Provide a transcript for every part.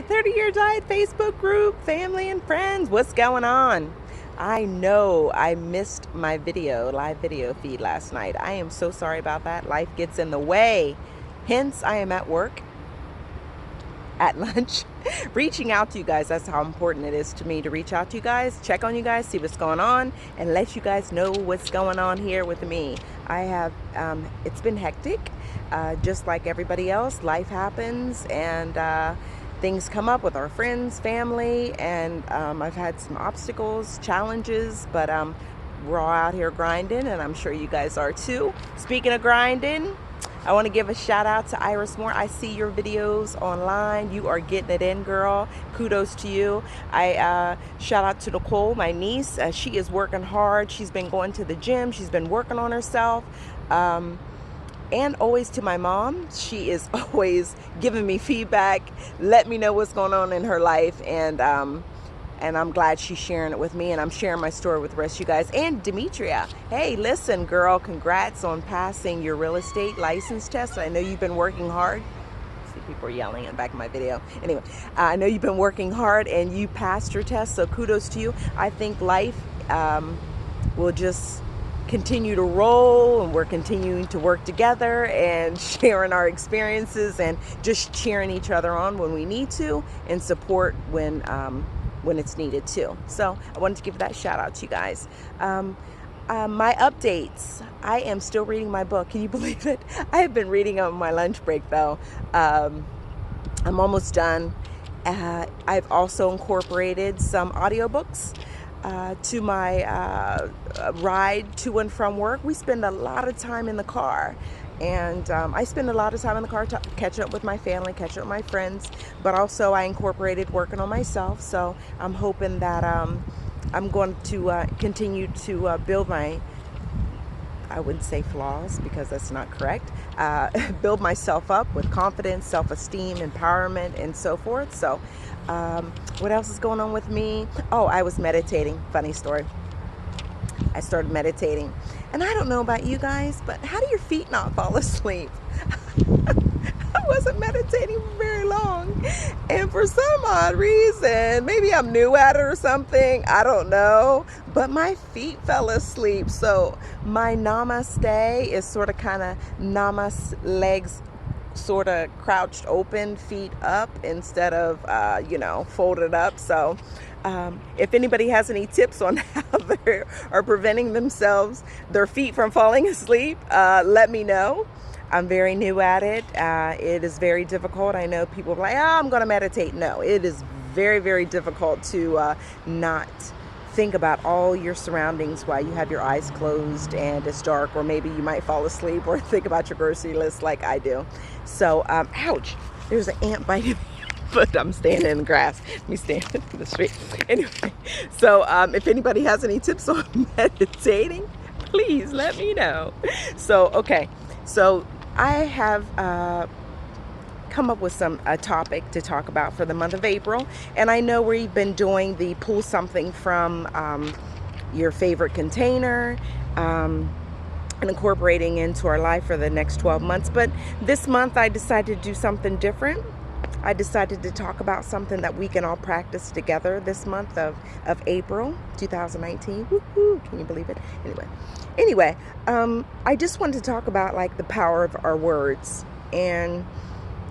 30-year diet Facebook group, family and friends. What's going on? I know I missed my live video feed last night. I am so sorry about that. Life gets in the way. Hence, I am at work at lunch reaching out to you guys. That's how important it is to me to reach out to you guys, check on you guys, see what's going on, and let you guys know what's going on here with me. I have it's been hectic, just like everybody else. Life happens, and things come up with our friends, family, and I've had some obstacles, challenges, but we're all out here grinding, and I'm sure you guys are too. Speaking of grinding, I want to give a shout out to Iris Moore. I see your videos online. You are getting it in, girl. Kudos to you. I shout out to Nicole, my niece. She is working hard. She's been going to the gym. She's been working on herself. And always to my mom. She is always giving me feedback, let me know what's going on in her life, and I'm glad she's sharing it with me, and I'm sharing my story with the rest of you guys. And Demetria, hey, listen, girl, congrats on passing your real estate license test. I know you've been working hard. See, people are yelling in the back of my video. Anyway, I know you've been working hard, and you passed your test, so kudos to you. I think life will just continue to roll, and we're continuing to work together and sharing our experiences and just cheering each other on when we need to, and support when it's needed too. So I wanted to give that shout out to you guys. My updates. I am still reading my book. Can you believe it? I have been reading on my lunch break though. I'm almost done. I've also incorporated some audiobooks to my ride to and from work. We spend a lot of time in the car, and I spend a lot of time in the car catching up with my family, catching up with my friends, but also I incorporated working on myself. So I'm hoping that I'm going to continue to build my, I wouldn't say flaws because that's not correct, build myself up with confidence, self-esteem, empowerment, and so forth. So what else is going on with me? Oh, I was meditating. Funny story. I started meditating, and I don't know about you guys, but how do your feet not fall asleep? I wasn't meditating for very long, and for some odd reason, maybe I'm new at it or something, I don't know, but my feet fell asleep. So my namaste is sort of kind of namas, legs sort of crouched open, feet up instead of folded up. So if anybody has any tips on how they are preventing their feet from falling asleep, let me know. I'm very new at it. It is very difficult. I know people are like, I'm going to meditate. No, it is very, very difficult to not think about all your surroundings while you have your eyes closed and it's dark, or maybe you might fall asleep, or think about your grocery list like I do. So, ouch, there's an ant biting me, but I'm standing in the grass. Let me stand in the street. Anyway, so if anybody has any tips on meditating, please let me know. So, okay, so I have come up with a topic to talk about for the month of April, and I know we've been doing the pull something from your favorite container and incorporating into our life for the next 12 months, but this month I decided to do something different. I decided to talk about something that we can all practice together this month of April 2019. Woo-hoo, can you believe it? Anyway, I just wanted to talk about like the power of our words. And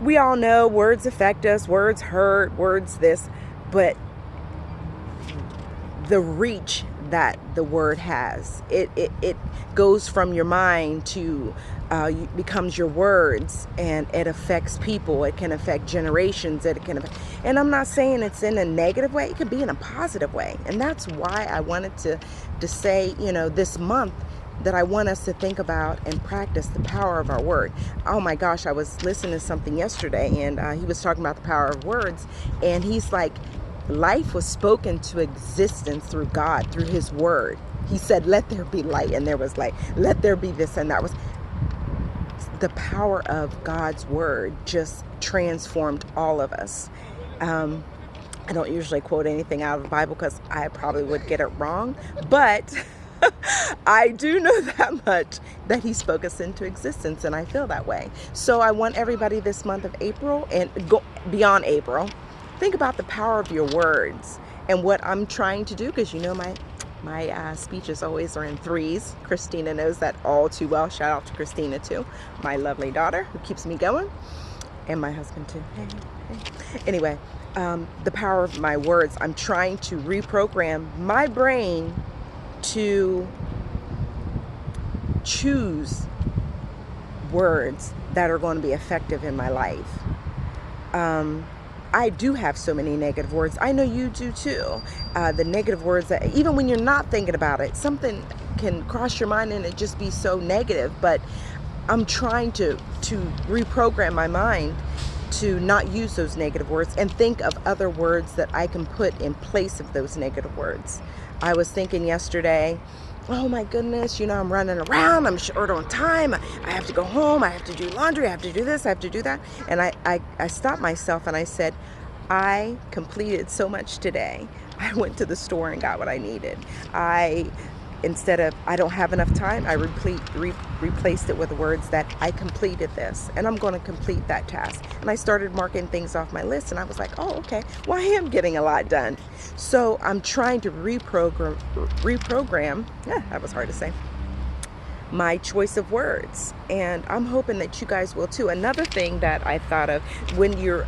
we all know words affect us, words hurt, words this, but the reach that the word has, it goes from your mind to becomes your words, and it affects people. It can affect generations. And I'm not saying it's in a negative way. It could be in a positive way. And that's why I wanted to say, this month, that I want us to think about and practice the power of our word. Oh my gosh, I was listening to something yesterday, and he was talking about the power of words, and he's like, life was spoken to existence through God, through his word. He said, let there be light, and there was light. Let there be this, and that was. The power of God's word just transformed all of us. I don't usually quote anything out of the Bible because I probably would get it wrong, but I do know that much, that he spoke us into existence, and I feel that way. So I want everybody this month of April and go beyond April think about the power of your words. And what I'm trying to do, because you know my speeches always are in threes. Christina knows that all too well. Shout out to Christina too, my lovely daughter who keeps me going, and my husband too. Hey. Anyway, the power of my words. I'm trying to reprogram my brain to choose words that are going to be effective in my life. I do have so many negative words. I know you do too. The negative words that even when you're not thinking about it, something can cross your mind and it just be so negative. But I'm trying to reprogram my mind to not use those negative words and think of other words that I can put in place of those negative words. I was thinking yesterday, oh my goodness, I'm running around, I'm short on time, I have to go home, I have to do laundry, I have to do this, I have to do that. And I stopped myself and I said, I completed so much today. I went to the store and got what I needed. Instead of I don't have enough time, I replaced it with words that I completed this and I'm going to complete that task. And I started marking things off my list and I was like, oh, okay, well, I am getting a lot done. So I'm trying to reprogram, that was hard to say, my choice of words. And I'm hoping that you guys will too. Another thing that I thought of, when you're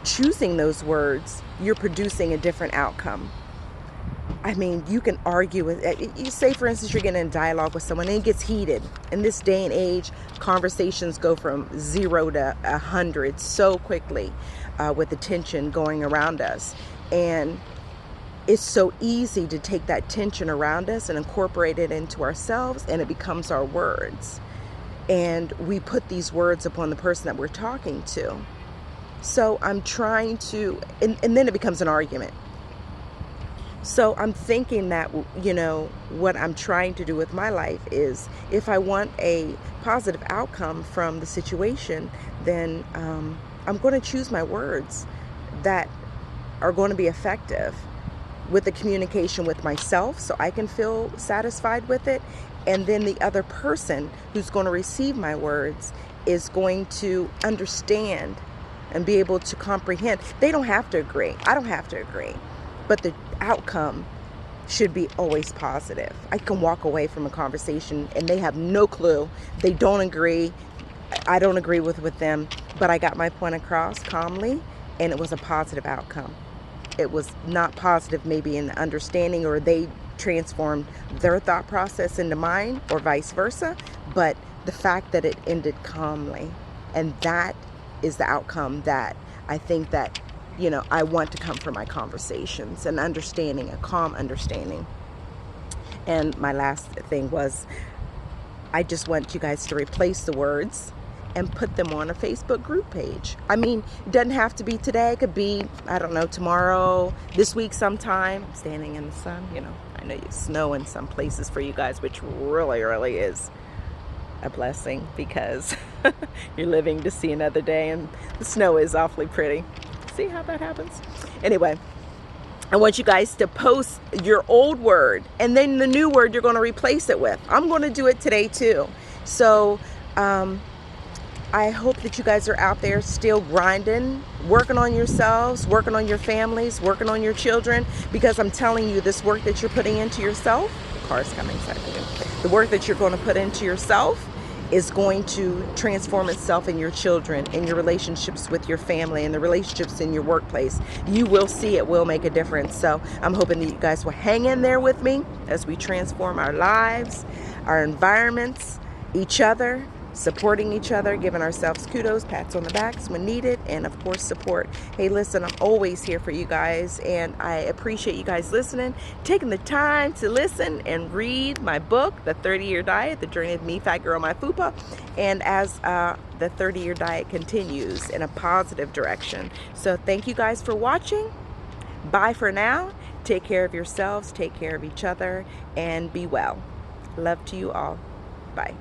choosing those words, you're producing a different outcome. I mean, you can argue with it. You say, for instance, you're getting in dialogue with someone and it gets heated. In this day and age, conversations go from 0 to 100 so quickly, with the tension going around us. And it's so easy to take that tension around us and incorporate it into ourselves, and it becomes our words. And we put these words upon the person that we're talking to. So I'm trying to, and then it becomes an argument. So I'm thinking that, what I'm trying to do with my life is, if I want a positive outcome from the situation, then I'm going to choose my words that are going to be effective with the communication with myself so I can feel satisfied with it. And then the other person who's going to receive my words is going to understand and be able to comprehend. They don't have to agree. I don't have to agree. But the outcome should be always positive. I can walk away from a conversation and they have no clue. They don't agree. I don't agree with them, but I got my point across calmly and it was a positive outcome. It was not positive maybe in the understanding, or they transformed their thought process into mine, or vice versa, but the fact that it ended calmly. And that is the outcome that I think that I want to come from my conversations, an understanding, a calm understanding. And my last thing was, I just want you guys to replace the words and put them on a Facebook group page. I mean, it doesn't have to be today. It could be, I don't know, tomorrow, this week sometime. I'm standing in the sun, I know you snow in some places for you guys, which really, really is a blessing, because you're living to see another day, and the snow is awfully pretty. See how that happens? Anyway, I want you guys to post your old word and then the new word you're going to replace it with. I'm going to do it today too. So I hope that you guys are out there still grinding, working on yourselves, working on your families, working on your children, because I'm telling you, this work that you're putting into yourself, the car's coming, the work that you're going to put into yourself is going to transform itself in your children, in your relationships with your family, and the relationships in your workplace. You will see it will make a difference. So I'm hoping that you guys will hang in there with me as we transform our lives, our environments, each other, supporting each other, giving ourselves kudos, pats on the backs when needed, and of course support. Hey, listen, I'm always here for you guys, and I appreciate you guys listening, taking the time to listen and read my book, The 30-Year Diet, The Journey of Me, Fat Girl, My Fupa. And as the 30-year diet continues in a positive direction. So thank you guys for watching. Bye for now. Take care of yourselves, take care of each other, and be well. Love to you all. Bye.